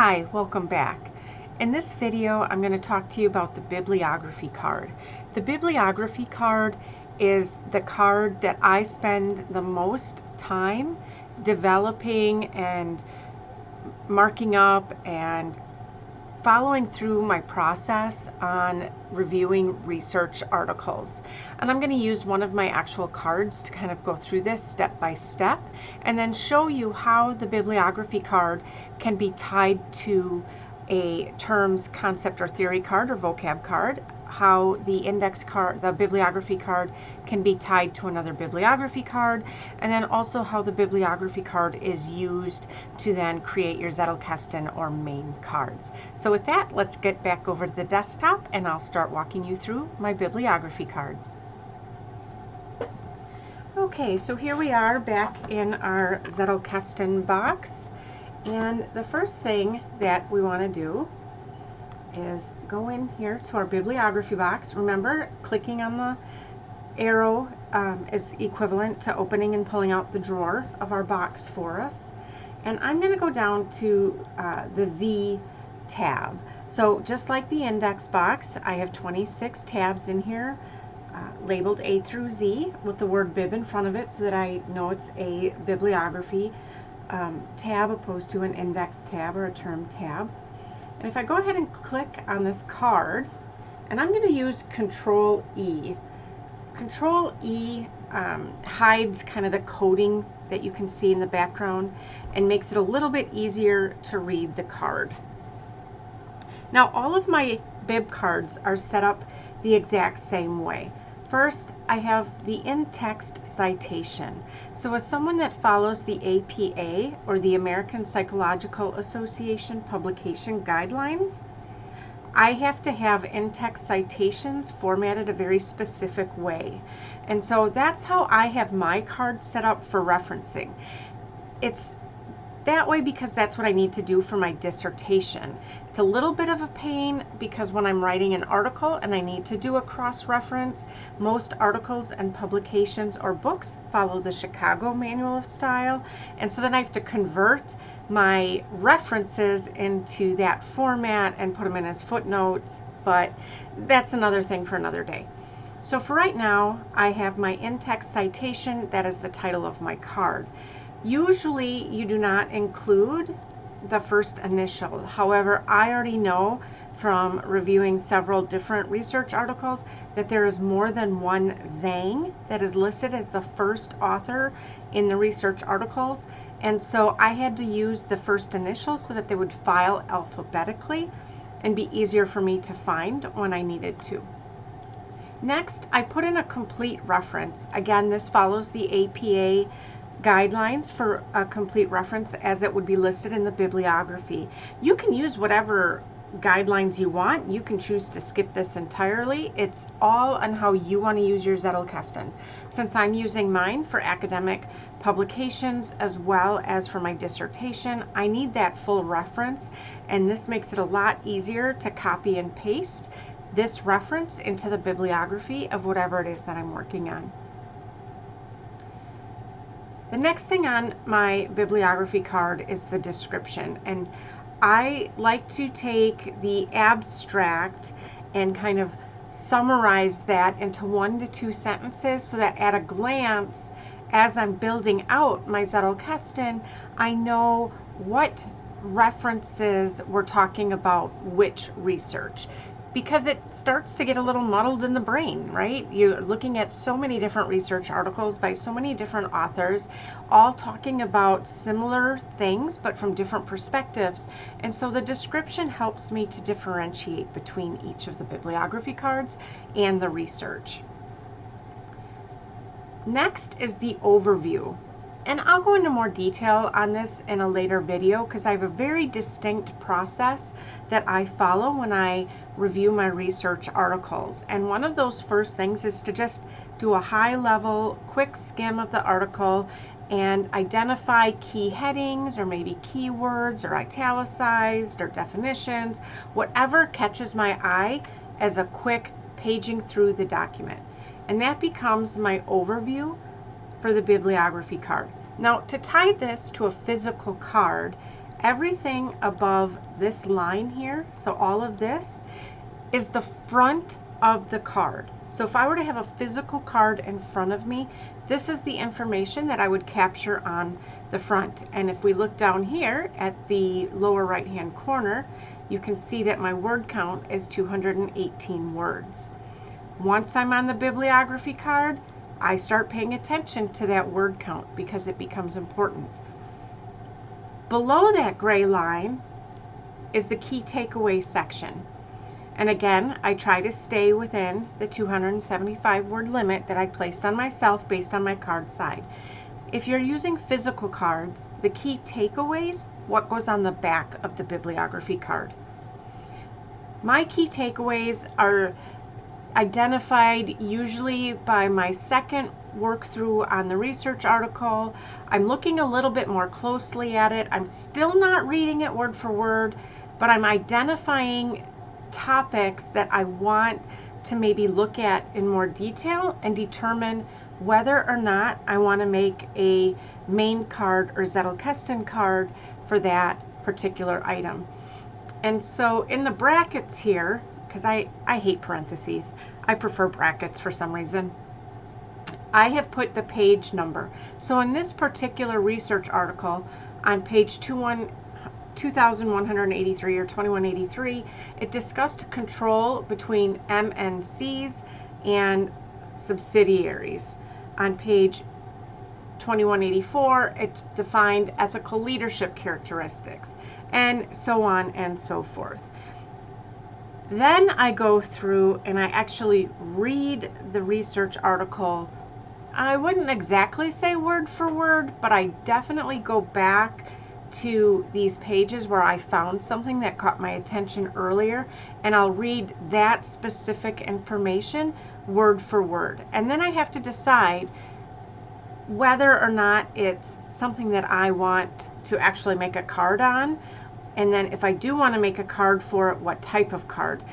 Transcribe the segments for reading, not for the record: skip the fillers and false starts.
Hi, welcome back. In this video, I'm going to talk to you about the bibliography card. The bibliography card is the card that I spend the most time developing and marking up and following through my process on reviewing research articles. And I'm going to use one of my actual cards to kind of go through this step by step and then show you how the bibliography card can be tied to a terms, concept, or theory card or vocab card, how the index card, the bibliography card, can be tied to another bibliography card, and then also how the bibliography card is used to then create your Zettelkasten or main cards. So with that, let's get back over to the desktop and I'll start walking you through my bibliography cards. Okay, so here we are back in our Zettelkasten box, and the first thing that we want to do is go in here to our bibliography box. Remember, clicking on the arrow is equivalent to opening and pulling out the drawer of our box for us. And I'm going to go down to the Z tab. So just like the index box, I have 26 tabs in here labeled A through Z with the word bib in front of it so that I know it's a bibliography tab opposed to an index tab or a term tab. And if I go ahead and click on this card, and I'm going to use Control E. Control E hides kind of the coding that you can see in the background and makes it a little bit easier to read the card. Now all of my bib cards are set up the exact same way. First, I have the in-text citation. So as someone that follows the APA, or the American Psychological Association Publication Guidelines, I have to have in-text citations formatted a very specific way. And so that's how I have my card set up for referencing. It's that way because that's what I need to do for my dissertation. It's a little bit of a pain because when I'm writing an article and I need to do a cross-reference, most articles and publications or books follow the Chicago Manual of Style, and so then I have to convert my references into that format and put them in as footnotes, but that's another thing for another day. So for right now, I have my in-text citation. That is the title of my card. Usually you do not include the first initial. However, I already know from reviewing several different research articles that there is more than one Zhang that is listed as the first author in the research articles. And so I had to use the first initial so that they would file alphabetically and be easier for me to find when I needed to. Next, I put in a complete reference. Again, this follows the APA guidelines for a complete reference as it would be listed in the bibliography. You can use whatever guidelines you want. You can choose to skip this entirely. It's all on how you want to use your Zettelkasten. Since I'm using mine for academic publications as well as for my dissertation, I need that full reference, and this makes it a lot easier to copy and paste this reference into the bibliography of whatever it is that I'm working on. The next thing on my bibliography card is the description, and I like to take the abstract and kind of summarize that into 1 to 2 sentences so that at a glance, as I'm building out my Zettelkasten, I know what references we're talking about which research. Because it starts to get a little muddled in the brain, right? You're looking at so many different research articles by so many different authors, all talking about similar things, but from different perspectives. And so the description helps me to differentiate between each of the bibliography cards and the research. Next is the overview. And I'll go into more detail on this in a later video because I have a very distinct process that I follow when I review my research articles. And one of those first things is to just do a high-level, quick skim of the article and identify key headings or maybe keywords or italicized or definitions, whatever catches my eye as a quick paging through the document. And that becomes my overview for the bibliography card. Now, to tie this to a physical card, everything above this line here, so all of this, is the front of the card. So if I were to have a physical card in front of me, this is the information that I would capture on the front. And if we look down here at the lower right hand corner, you can see that my word count is 218 words. Once I'm on the bibliography card, I start paying attention to that word count because it becomes important. Below that gray line is the key takeaway section. And again, I try to stay within the 275 word limit that I placed on myself based on my card side. If you're using physical cards, the key takeaways, what goes on the back of the bibliography card. My key takeaways are identified usually by my second work through on the research article. I'm looking a little bit more closely at it. I'm still not reading it word for word, but I'm identifying topics that I want to maybe look at in more detail and determine whether or not I want to make a main card or Zettelkasten card for that particular item. And so in the brackets here, because I hate parentheses, I prefer brackets for some reason, I have put the page number. So in this particular research article on page 2183 or 2183, it discussed control between MNCs and subsidiaries. On page 2184, it defined ethical leadership characteristics, and so on and so forth. Then I go through and I actually read the research article. I wouldn't exactly say word for word, but I definitely go back to these pages where I found something that caught my attention earlier, and I'll read that specific information word for word. And then I have to decide whether or not it's something that I want to actually make a card on, and then if I do want to make a card for it, what type of card.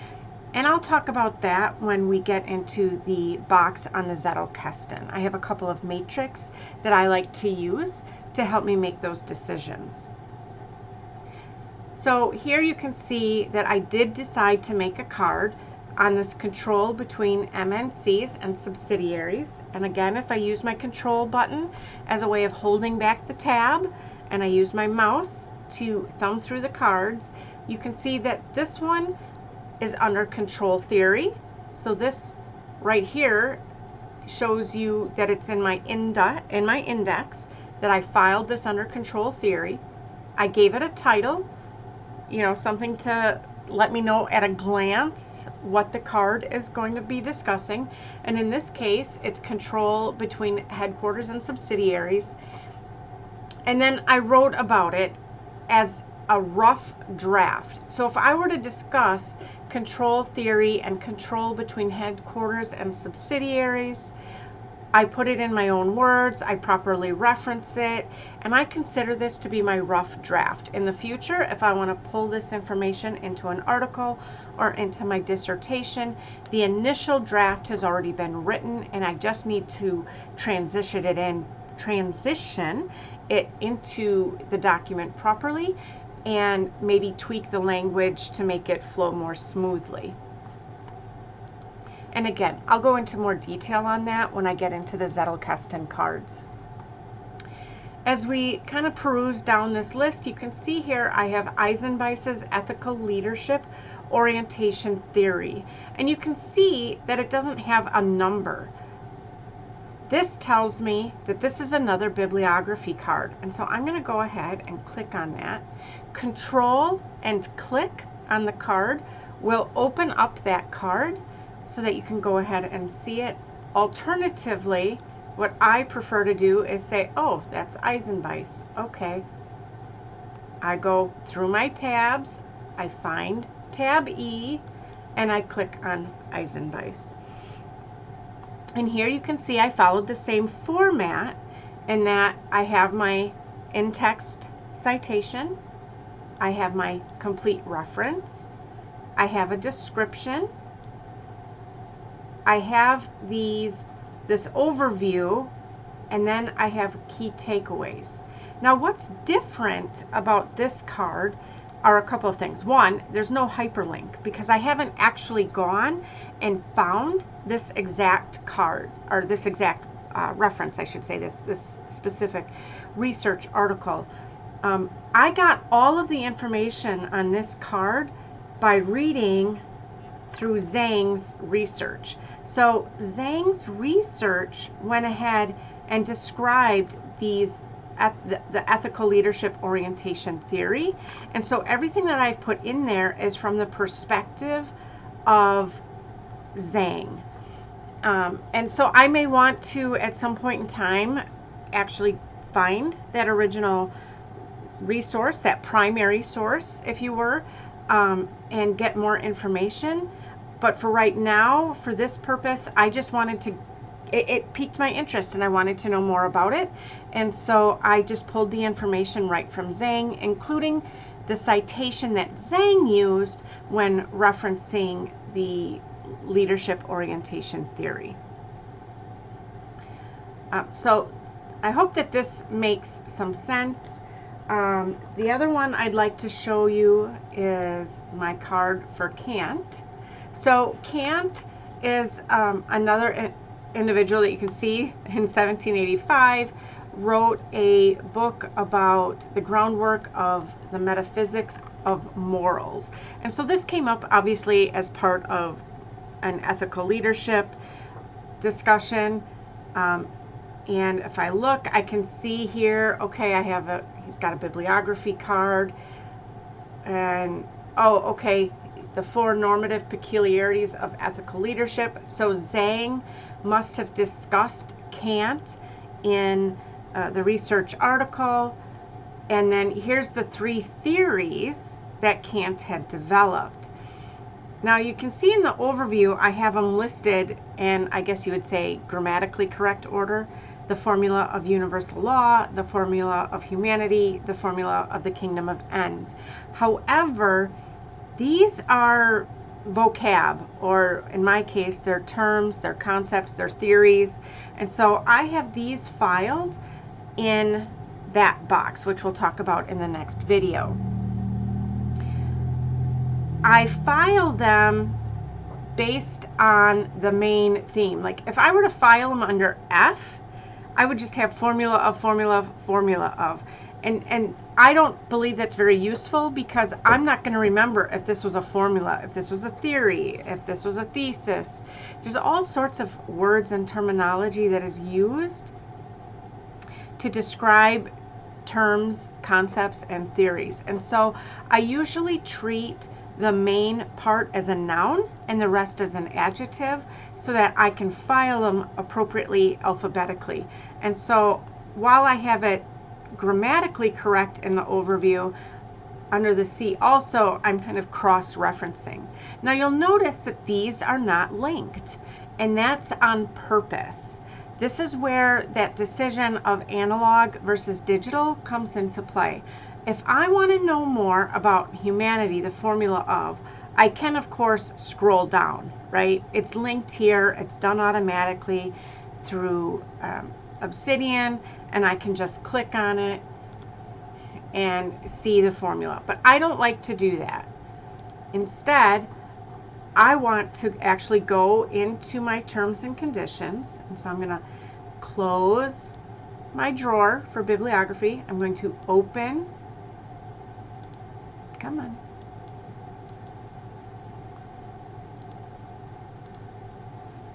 And I'll talk about that when we get into the box on the Zettelkasten. I have a couple of matrix that I like to use to help me make those decisions. So here you can see that I did decide to make a card on this control between MNCs and subsidiaries. And again, if I use my control button as a way of holding back the tab, and I use my mouse to thumb through the cards, you can see that this one is under control theory. So this right here shows you that it's in my index that I filed this under control theory. I gave it a title, something to let me know at a glance what the card is going to be discussing. And in this case, it's control between headquarters and subsidiaries. And then I wrote about it as a rough draft. So if I were to discuss control theory and control between headquarters and subsidiaries, I put it in my own words, I properly reference it, and I consider this to be my rough draft. In the future, if I want to pull this information into an article or into my dissertation, the initial draft has already been written, and I just need to transition it into the document properly and maybe tweak the language to make it flow more smoothly. And again, I'll go into more detail on that when I get into the Zettelkasten cards. As we kind of peruse down this list, you can see here I have Eisenweiss's ethical leadership orientation theory. And you can see that it doesn't have a number. This tells me that this is another bibliography card. And so I'm going to go ahead and click on that. Control and click on the card will open up that card so that you can go ahead and see it. Alternatively, what I prefer to do is say, oh, that's Eisenweiss. Okay. I go through my tabs, I find tab E, and I click on Eisenweiss. And here you can see I followed the same format in that I have my in-text citation, I have my complete reference, I have a description, I have this overview, and then I have key takeaways. Now what's different about this card are a couple of things. One, there's no hyperlink because I haven't actually gone and found this exact card, or this exact reference, I should say, this specific research article. I got all of the information on this card by reading through Zhang's research. So Zhang's research went ahead and described these the ethical leadership orientation theory, and so everything that I've put in there is from the perspective of Zhang. And so I may want to, at some point in time, actually find that original resource, that primary source, if you were, and get more information. But for right now, for this purpose, I just wanted to, it piqued my interest and I wanted to know more about it. And so I just pulled the information right from Zhang, including the citation that Zhang used when referencing the leadership orientation theory. So I hope that this makes some sense. The other one I'd like to show you is my card for Kant. So Kant is another individual that you can see in 1785, wrote a book about the groundwork of the metaphysics of morals. And so this came up obviously as part of an ethical leadership discussion. And if I look, I can see here, okay, he's got a bibliography card, and okay, the 4 normative peculiarities of ethical leadership. So Zhang must have discussed Kant in the research article, and then here's the 3 theories that Kant had developed. Now you can see in the overview I have them listed in, I guess you would say, grammatically correct order. The formula of universal law, the formula of humanity, the formula of the kingdom of ends. However, these are vocab, or in my case, they're terms, they're concepts, they're theories. And so I have these filed in that box, which we'll talk about in the next video. I file them based on the main theme. Like if I were to file them under F, I would just have formula of, formula of, formula of. And I don't believe that's very useful, because I'm not going to remember if this was a formula, if this was a theory, if this was a thesis. There's all sorts of words and terminology that is used to describe terms, concepts, and theories. And so I usually treat the main part as a noun and the rest as an adjective, so that I can file them appropriately alphabetically. And so while I have it grammatically correct in the overview, under the C also I'm kind of cross-referencing. Now you'll notice that these are not linked, and that's on purpose. This is where that decision of analog versus digital comes into play. If I want to know more about humanity, the formula of, I can of course scroll down, right? It's linked here, it's done automatically through Obsidian, and I can just click on it and see the formula. But I don't like to do that. Instead, I want to actually go into my terms and conditions, and so I'm going to close my drawer for bibliography. I'm going to open, come on,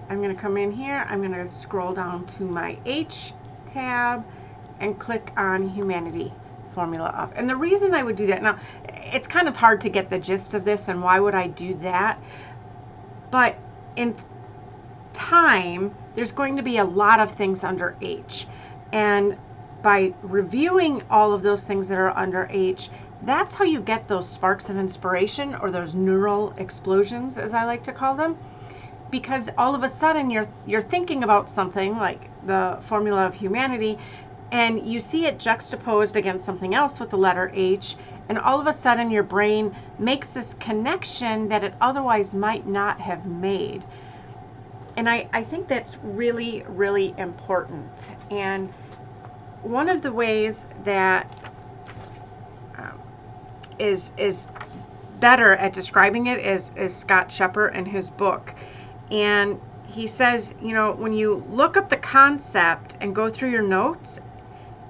I'm going to come in here, I'm going to scroll down to my H tab and click on humanity, formula of. And the reason I would do that, now it's kind of hard to get the gist of this and why would I do that, but in time there's going to be a lot of things under H, and by reviewing all of those things that are under H, that's how you get those sparks of inspiration, or those neural explosions, as I like to call them. Because all of a sudden you're thinking about something like the formula of humanity, and you see it juxtaposed against something else with the letter H, and all of a sudden your brain makes this connection that it otherwise might not have made. And I think that's really, really important. And one of the ways that is better at describing it is Scott Scheper in his book. And he says, you know, when you look up the concept and go through your notes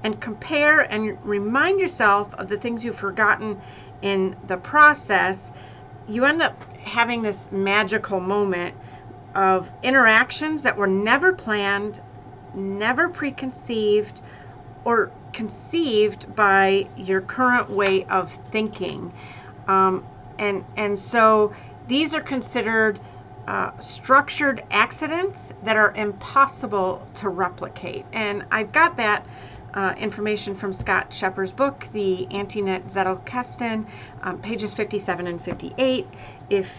and compare and remind yourself of the things you've forgotten in the process, you end up having this magical moment of interactions that were never planned, never preconceived, or conceived by your current way of thinking. And so these are considered structured accidents that are impossible to replicate. And I've got that information from Scott Scheper's book, the Antinet Zettelkasten, pages 57 and 58, if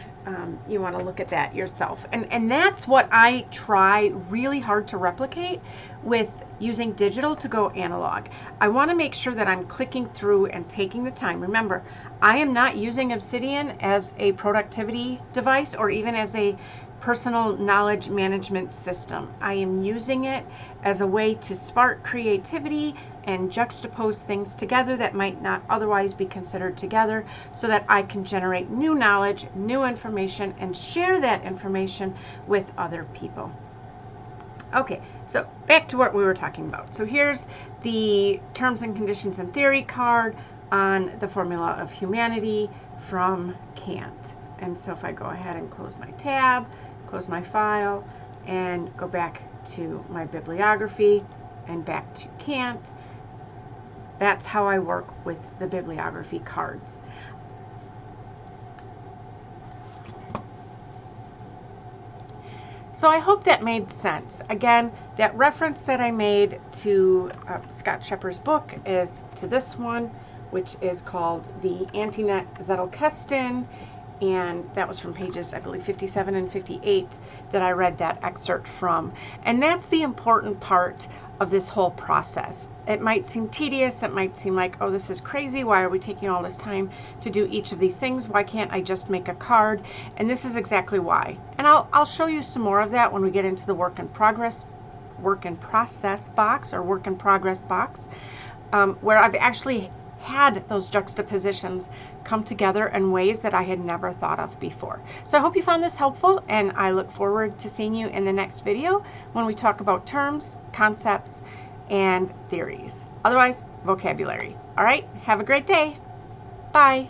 you want to look at that yourself. And that's what I try really hard to replicate with using digital to go analog. I want to make sure that I'm clicking through and taking the time. Remember, I am not using Obsidian as a productivity device or even as a personal knowledge management system. I am using it as a way to spark creativity and juxtapose things together that might not otherwise be considered together, so that I can generate new knowledge, new information, and share that information with other people. Okay, so back to what we were talking about. So here's the terms and conditions and theory card on the formula of humanity from Kant. And so if I go ahead and close my tab, close my file, and go back to my bibliography and back to Kant, that's how I work with the bibliography cards. So I hope that made sense. Again, that reference that I made to Scott Scheper's book is to this one, which is called the Antinet Zettelkasten, and that was from pages, I believe, 57 and 58 that I read that excerpt from. And that's the important part of this whole process. It might seem tedious, it might seem like, oh, this is crazy, why are we taking all this time to do each of these things? Why can't I just make a card? And this is exactly why. And I'll show you some more of that when we get into the work in process box, where I've actually had those juxtapositions come together in ways that I had never thought of before. So I hope you found this helpful, and I look forward to seeing you in the next video when we talk about terms, concepts, and theories. Otherwise, vocabulary. All right, have a great day. Bye.